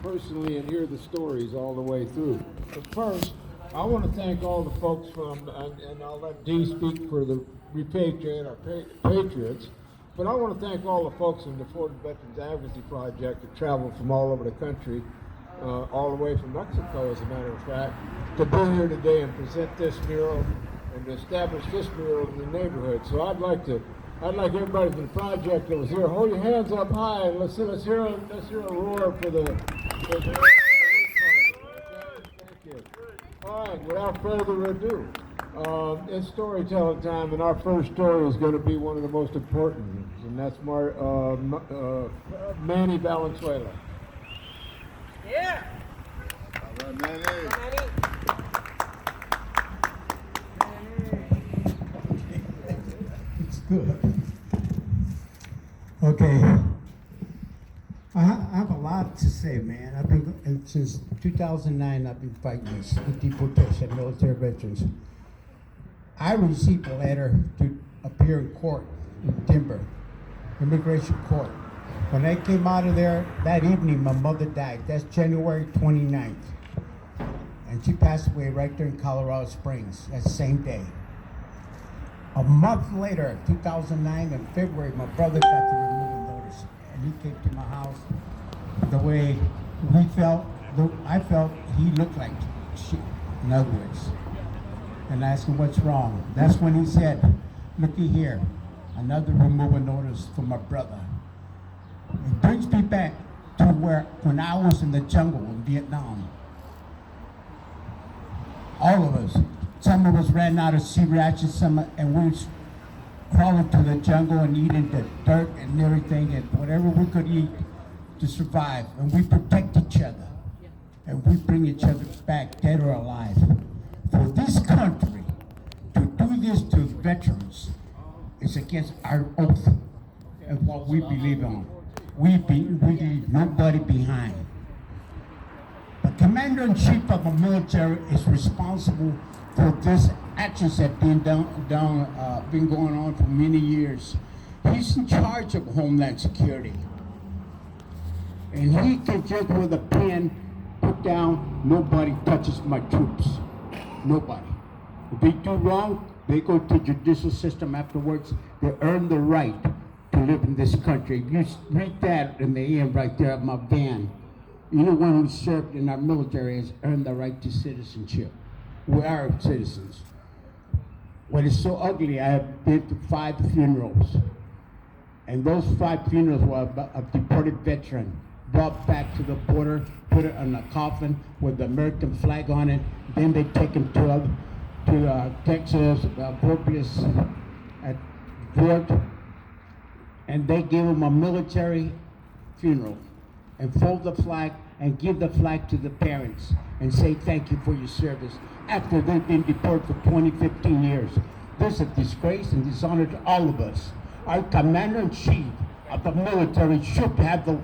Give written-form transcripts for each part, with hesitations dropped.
personally and hear the stories all the way through. But first, I want to thank all the folks from, and I'll let Dee speak for the Repatriate, our Patriots, but I want to thank all the folks in the Deported Veterans Advocacy Project that traveled from all over the country, all the way from Mexico, as a matter of fact, to be here today and present this mural and to establish this mural in the neighborhood. So I'd like everybody from the project that was here, hold your hands up high and let's hear a roar for the Thank you. All right, without further ado, it's storytelling time, and our first story is going to be one of the most important ones, and that's Manny Valenzuela. Yeah. All right, Manny. It's good. Okay. I have a lot to say, man. I've been, since 2009, I've been fighting this with deportation, military veterans. I received a letter to appear in court in Denver, immigration court. When I came out of there, that evening, my mother died. That's January 29th. And she passed away right there in Colorado Springs that same day. A month later, 2009, in February, my brother got the removal notice. And he came to my house. The way I felt he looked like shit, in other words. And I asked him, what's wrong? That's when he said, looky here, another removal notice for my brother. It brings me back to when I was in the jungle in Vietnam. All of us, some of us ran out of sea rations, and we was crawling through the jungle and eating the dirt and everything and whatever we could eat to survive. And we protect each other. And we bring each other back, dead or alive. For this country to do this to veterans is against our oath and what we believe on. We leave nobody behind. The Commander-in-Chief of the military is responsible for this actions that been been going on for many years. He's in charge of Homeland Security. And he can just with a pen put down, nobody touches my troops. Nobody. If they do wrong, they go to the judicial system afterwards. They earn the right to live in this country. You read that in the end right there at my van. Anyone who served in our military has earned the right to citizenship. We are citizens. What is so ugly, I have been to 5 funerals. And those 5 funerals were a deported veteran brought back to the border, put it in a coffin with the American flag on it. Then they take him to Texas, Corpus at Fort, and they give him a military funeral and fold the flag and give the flag to the parents and say thank you for your service after they've been deported for 20, 15 years. This is a disgrace and dishonor to all of us. Our Commander-in-Chief of the military should have the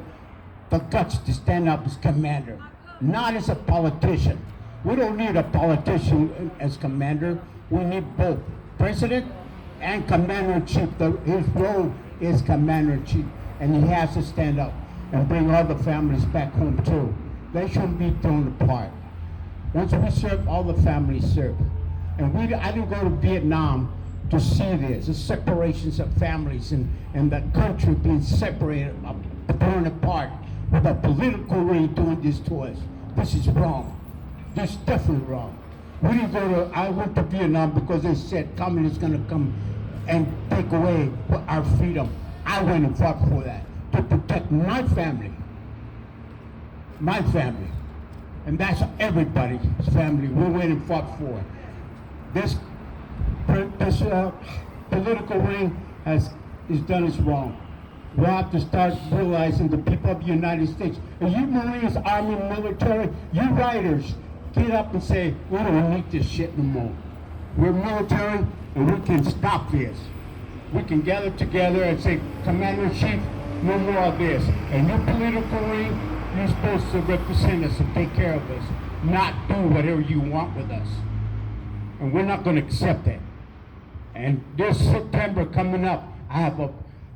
guts to stand up as commander, not as a politician. We don't need a politician as commander. We need both president and commander-in-chief. His role is commander-in-chief, and he has to stand up and bring all the families back home too. They shouldn't be thrown apart. Once we serve, all the families serve. And I didn't go to Vietnam to see this. The separations of families and the country being separated, torn apart, with a political ring doing this to us. This is wrong. This is definitely wrong. I went to Vietnam because they said communists gonna come and take away our freedom. I went and fought for that, to protect my family. My family. And that's everybody's family we went and fought for. This political ring is done us wrong. We have to start realizing the people of the United States. And you Marines, Army, military, you writers, get up and say, we don't need this shit no more. We're military and we can stop this. We can gather together and say, Commander-in-Chief, no more of this. And your political ring, you're supposed to represent us and take care of us, not do whatever you want with us. And we're not going to accept that. And this September coming up, I have a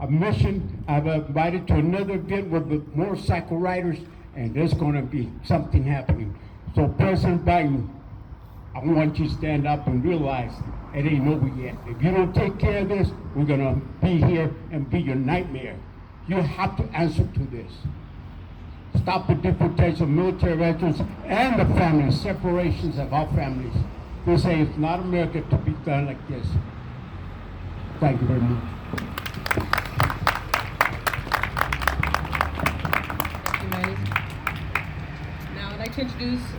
mission. I've invited to another event with the motorcycle riders and there's gonna be something happening. So President Biden, I want you to stand up and realize it ain't over yet. If you don't take care of this, we're gonna be here and be your nightmare. You have to answer to this. Stop the deportation of military veterans and the families, separations of our families. They say it's not America to be done like this. Thank you very much. Thank you, Manny. Now I'd like to introduce